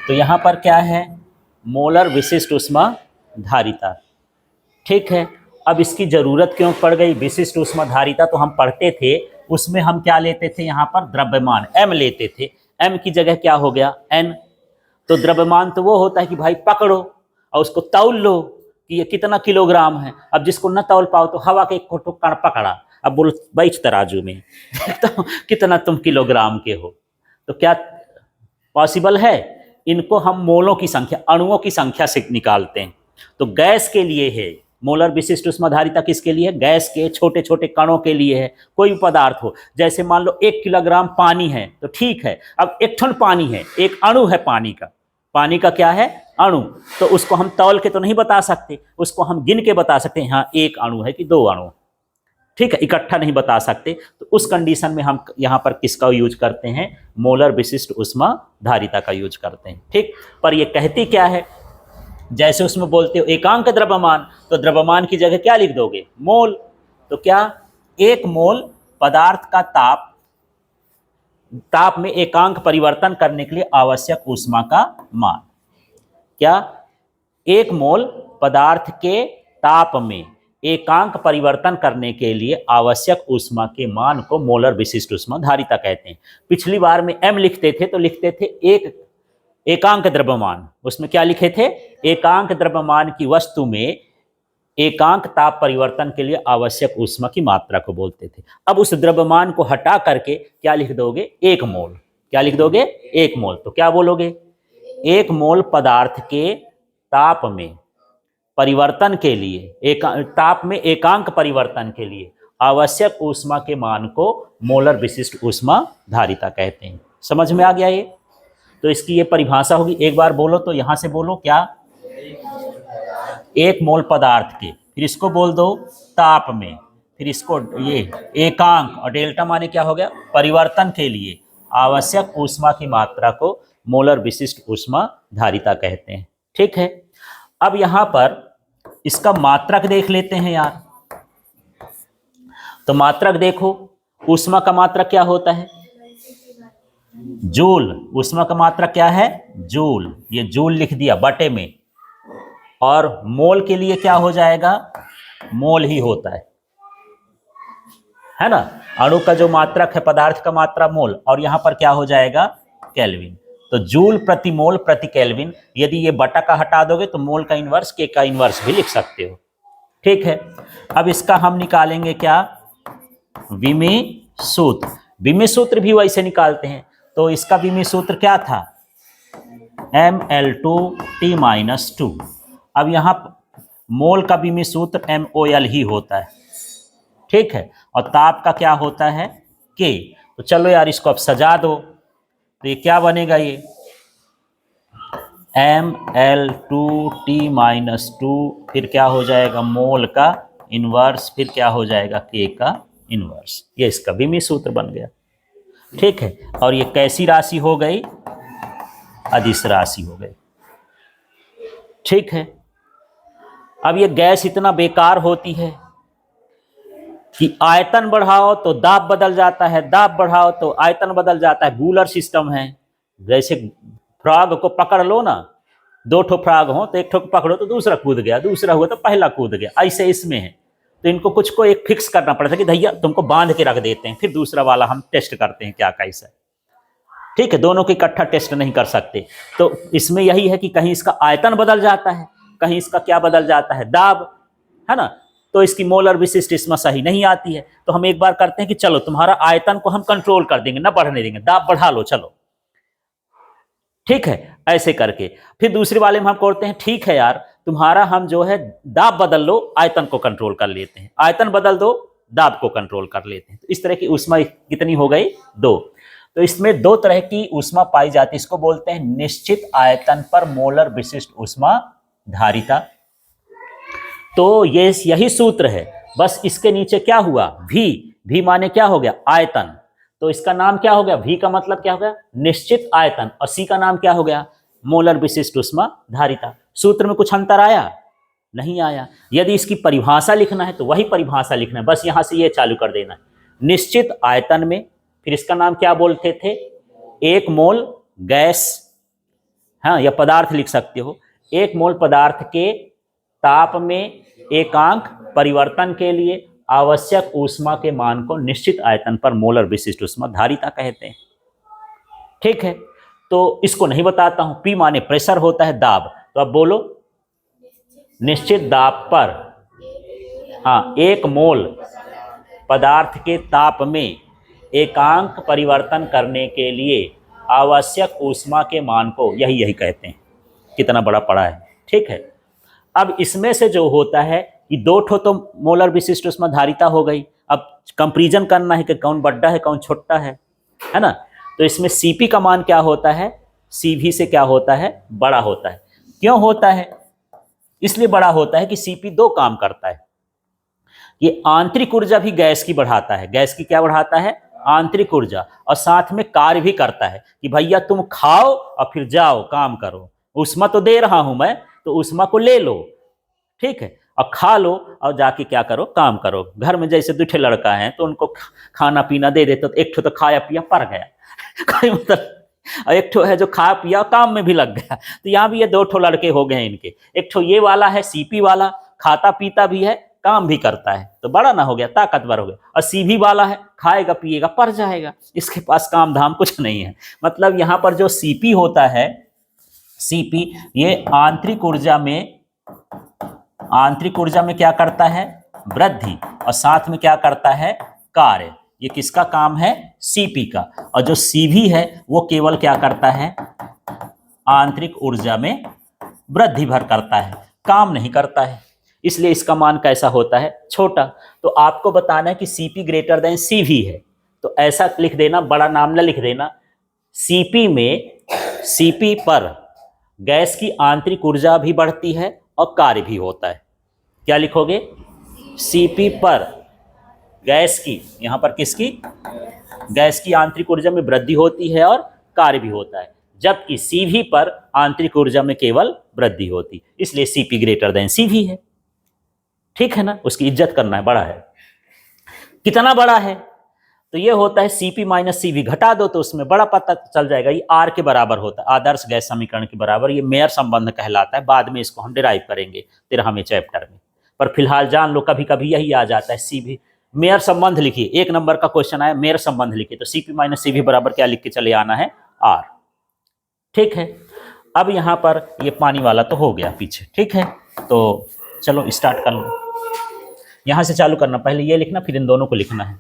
तो यहाँ पर क्या है, मोलर विशिष्ट ऊष्मा धारिता। ठीक है, अब इसकी ज़रूरत क्यों पड़ गई, विशिष्ट ऊष्मा धारिता तो हम पढ़ते थे, उसमें हम क्या लेते थे, यहाँ पर द्रव्यमान m लेते थे, m की जगह क्या हो गया n। तो द्रव्यमान तो वो होता है कि भाई पकड़ो और उसको तौल लो कि ये कितना किलोग्राम है। अब जिसको न तौल पाओ तो हवा के एक कण पकड़ा, अब बोलो बैठ तराजू में तो कितना तुम किलोग्राम के हो। तो क्या पॉसिबल है, इनको हम मोलों की संख्या, अणुओं की संख्या से निकालते हैं। तो गैस के लिए है मोलर विशिष्ट ऊष्माधारिता, किसके लिए है, गैस के छोटे छोटे कणों के लिए है। कोई भी पदार्थ हो, जैसे मान लो 1 किलोग्राम पानी है तो ठीक है, अब 1 टन पानी है, एक अणु है पानी का, पानी का क्या है अणु, तो उसको हम तौल के तो नहीं बता सकते, उसको हम गिन के बता सकते हैं, हाँ 1 अणु है कि 2 अणु, ठीक है, इकट्ठा नहीं बता सकते। तो उस कंडीशन में हम यहाँ पर किसका यूज करते हैं, मोलर विशिष्ट ऊष्मा धारिता का यूज करते हैं। ठीक, पर ये कहती क्या है, जैसे उसमें बोलते हो एकांक द्रव्यमान, तो द्रव्यमान की जगह क्या लिख दोगे, मोल। तो क्या 1 मोल पदार्थ का ताप में एकांक परिवर्तन करने के लिए आवश्यक ऊष्मा का मान, क्या 1 मोल पदार्थ के ताप में एकांक परिवर्तन करने के लिए आवश्यक ऊष्मा के मान को मोलर विशिष्ट ऊष्मा धारिता कहते हैं। पिछली बार में m लिखते थे तो लिखते थे एकांक द्रव्यमान, उसमें क्या लिखे थे, एकांक द्रव्यमान की वस्तु में एकांक ताप परिवर्तन के लिए आवश्यक ऊष्मा की मात्रा को बोलते थे। अब उस द्रव्यमान को हटा करके क्या लिख दोगे, 1 मोल। क्या लिख दोगे, 1 मोल। तो क्या बोलोगे, 1 मोल पदार्थ के ताप में परिवर्तन के लिए, ताप में एकांक परिवर्तन के लिए आवश्यक ऊष्मा के मान को मोलर विशिष्ट ऊष्मा धारिता कहते हैं। समझ में आ गया ये, तो इसकी ये परिभाषा होगी, एक बार बोलो तो यहां से बोलो, क्या 1 मोल पदार्थ के, फिर इसको बोल दो ताप में, फिर इसको ये एकांक, और डेल्टा माने क्या हो गया, परिवर्तन के लिए आवश्यक ऊष्मा की मात्रा को मोलर विशिष्ट ऊष्मा धारिता कहते हैं। ठीक है, अब यहां पर इसका मात्रक देख लेते हैं यार। तो मात्रक देखो, ऊष्मा का मात्रक क्या होता है, जूल। ऊष्मा का मात्रक क्या है, जूल, ये जूल लिख दिया बटे में, और मोल के लिए क्या हो जाएगा, मोल ही होता है ना, अणु का जो मात्रक है, पदार्थ का मात्रा मोल, और यहां पर क्या हो जाएगा, केल्विन। तो जूल प्रति मोल प्रति केल्विन, यदि ये बटा का हटा दोगे तो मोल का इन्वर्स, के का इन्वर्स भी लिख सकते हो। ठीक है, अब इसका हम निकालेंगे क्या, विमी सूत्र। विमी सूत्र भी वैसे निकालते हैं, तो इसका विमी सूत्र क्या था, Ml2T-2। अब यहाँ मोल का विमी सूत्र MOL ही होता है, ठीक है, और ताप का क्या होता है, K। तो चलो यार इसको अब सजा दो, तो ये क्या बनेगा, ये Ml2T-2, फिर क्या हो जाएगा, मोल का इन्वर्स, फिर क्या हो जाएगा, K का इन्वर्स। ये इसका विमी सूत्र बन गया। ठीक है, और ये कैसी राशि हो गई, अदिश राशि हो गई। ठीक है, अब ये गैस इतना बेकार होती है कि आयतन बढ़ाओ तो दाब बदल जाता है, दाब बढ़ाओ तो आयतन बदल जाता है, गूलर सिस्टम है। जैसे फ्रॉग को पकड़ लो ना, 2 ठो फ्रॉग हो तो एक ठो पकड़ो तो दूसरा कूद गया, दूसरा हुआ तो पहला कूद गया, ऐसे इसमें है। तो इनको कुछ को एक फिक्स करना पड़ता है कि भैया तुमको बांध के रख देते हैं, फिर दूसरा वाला हम टेस्ट करते हैं क्या कैसा है। ठीक है, दोनों को इकट्ठा टेस्ट नहीं कर सकते। तो इसमें यही है कि कहीं इसका आयतन बदल जाता है, कहीं इसका क्या बदल जाता है, दाब, है ना, तो इसकी मोलर विशिष्ट ऊष्मा सही नहीं आती है। तो हम एक बार करते हैं कि चलो तुम्हारा आयतन को हम कंट्रोल कर देंगे, ना बढ़ने देंगे, दाब बढ़ा लो चलो। ठीक है, ऐसे करके फिर दूसरे वाले में हम करते हैं, ठीक है यार तुम्हारा हम जो है दाब बदल लो, आयतन को कंट्रोल कर लेते हैं, आयतन बदल दो, दाब को कंट्रोल कर लेते हैं। तो इस तरह की ऊष्मा कितनी हो गई, 2। तो इसमें 2 तरह की ऊष्मा पाई जाती है, इसको बोलते हैं निश्चित आयतन पर मोलर विशिष्ट ऊष्मा धारिता। तो ये यही सूत्र है, बस इसके नीचे क्या हुआ, भी माने क्या हो गया, आयतन। तो इसका नाम क्या हो गया, V का मतलब क्या हो गया, निश्चित आयतन, और C का नाम क्या हो गया, मोलर विशिष्ट ऊष्मा धारिता। सूत्र में कुछ अंतर आया, नहीं आया। यदि इसकी परिभाषा लिखना है तो वही परिभाषा लिखना है, बस यहां से ये चालू कर देना है, निश्चित आयतन में, फिर इसका नाम क्या बोलते थे, 1 मोल गैस, हाँ, या पदार्थ लिख सकते हो। 1 मोल पदार्थ के ताप में एकांक परिवर्तन के लिए आवश्यक ऊष्मा के मान को निश्चित आयतन पर मोलर विशिष्ट ऊष्मा धारिता कहते हैं। ठीक है, तो इसको नहीं बताता हूं। पी माने प्रेशर होता है, दाब। तो अब बोलो, निश्चित दाब पर, हाँ, 1 मोल पदार्थ के ताप में एकांक परिवर्तन करने के लिए आवश्यक ऊष्मा के मान को यही कहते हैं। कितना बड़ा पड़ा है। ठीक है, अब इसमें से जो होता है कि 2 ठो तो मोलर विशिष्ट ऊष्मा धारिता हो गई। अब कंपैरिजन करना है कि कौन बड़ा है कौन छोटा है ना। तो इसमें Cp का मान क्या होता है, Cv से क्या होता है, बड़ा होता है। क्यों होता है? इसलिए बड़ा होता है कि Cp 2 काम करता है। ये आंतरिक ऊर्जा भी गैस की बढ़ाता है। गैस की क्या बढ़ाता है? आंतरिक ऊर्जा। और साथ में कार्य भी करता है कि भैया तुम खाओ और फिर जाओ काम करो। ऊष्मा तो दे रहा हूं मैं, तो ऊष्मा को ले लो। ठीक है, और खा लो और जाके क्या करो, काम करो। घर में जैसे 2 लड़का हैं तो उनको खाना पीना दे देते, तो एक ठो तो खाया पिया पर गया कोई मतलब, और एक ठो है जो खा पिया काम में भी लग गया। तो यहाँ भी ये 2 ठो लड़के हो गए इनके। एक ठो ये वाला है Cp वाला, खाता पीता भी है काम भी करता है, तो बड़ा ना हो गया, ताकतवर हो गया। और Cv वाला है, खाएगा पिएगा पर जाएगा, इसके पास काम धाम कुछ नहीं है। मतलब यहाँ पर जो Cp होता है, Cp ये आंतरिक ऊर्जा में क्या करता है, वृद्धि, और साथ में क्या करता है, कार्य। ये किसका काम है, Cp का। और जो Cv है वो केवल क्या करता है, आंतरिक ऊर्जा में वृद्धि भर करता है, काम नहीं करता है। इसलिए इसका मान कैसा होता है, छोटा। तो आपको बताना है कि Cp ग्रेटर देन Cv है, तो ऐसा लिख देना, बड़ा नाम न लिख देना। Cp पर गैस की आंतरिक ऊर्जा भी बढ़ती है और कार्य भी होता है। क्या लिखोगे, Cp पर गैस की, यहां पर किसकी, गैस की आंतरिक ऊर्जा में वृद्धि होती है और कार्य भी होता है, जबकि Cv पर आंतरिक ऊर्जा में केवल वृद्धि होती, इसलिए Cp ग्रेटर देन Cv है। ठीक है ना, उसकी इज्जत करना है, बड़ा है। कितना बड़ा है, तो ये होता है Cp माइनस Cv, घटा दो तो उसमें बड़ा पता चल जाएगा। ये R के बराबर होता है, आदर्श गैस समीकरण के बराबर। ये मेयर संबंध कहलाता है, बाद में इसको हम डिराइव करेंगे 13वें चैप्टर में। पर फिलहाल जान लो, कभी कभी यही आ जाता है Cv। मेयर संबंध लिखिए, 1 नंबर का क्वेश्चन आया, मेयर संबंध लिखिए, तो Cp माइनस Cv बराबर क्या लिख के चले आना है, R। ठीक है, अब यहाँ पर ये पानी वाला तो हो गया पीछे। ठीक है, तो चलो स्टार्ट कर लो। यहाँ से चालू करना, पहले ये लिखना फिर इन दोनों को लिखना है।